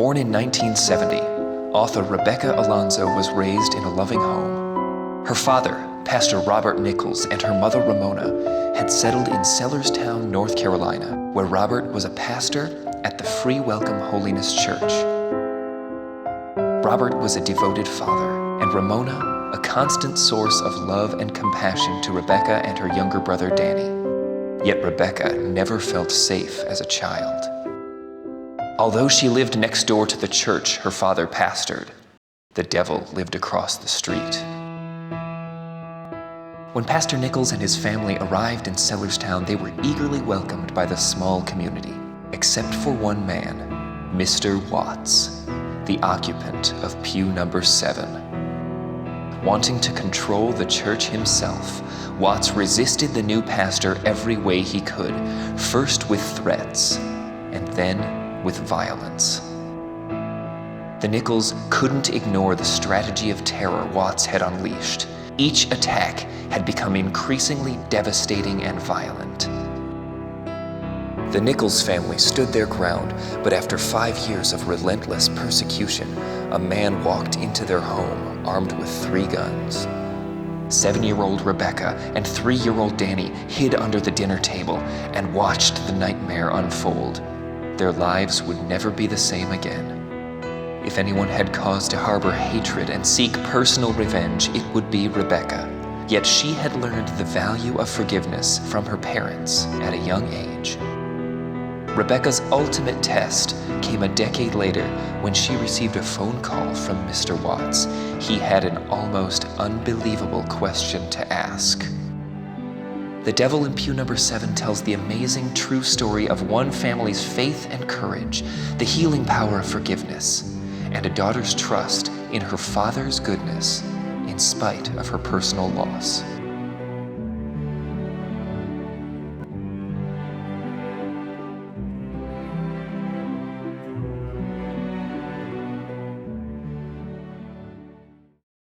Born in 1970, author Rebecca Alonzo was raised in a loving home. Her father, Pastor Robert Nichols, and her mother Ramona had settled in Sellerstown, North Carolina, where Robert was a pastor at the Free Welcome Holiness Church. Robert was a devoted father, and Ramona a constant source of love and compassion to Rebecca and her younger brother Danny. Yet Rebecca never felt safe as a child. Although she lived next door to the church her father pastored, the devil lived across the street. When Pastor Nichols and his family arrived in Sellerstown, they were eagerly welcomed by the small community, except for one man, Mr. Watts, the occupant of Pew Number 7. Wanting to control the church himself, Watts resisted the new pastor every way he could, first with threats, and then with violence. The Nichols couldn't ignore the strategy of terror Watts had unleashed. Each attack had become increasingly devastating and violent. The Nichols family stood their ground, but after 5 years of relentless persecution, a man walked into their home armed with 3 guns. 7-year-old Rebecca and 3-year-old Danny hid under the dinner table and watched the nightmare unfold. Their lives would never be the same again. If anyone had cause to harbor hatred and seek personal revenge, it would be Rebecca. Yet she had learned the value of forgiveness from her parents at a young age. Rebecca's ultimate test came a decade later when she received a phone call from Mr. Watts. He had an almost unbelievable question to ask. The Devil in Pew Number 7 tells the amazing true story of one family's faith and courage, the healing power of forgiveness, and a daughter's trust in her father's goodness in spite of her personal loss.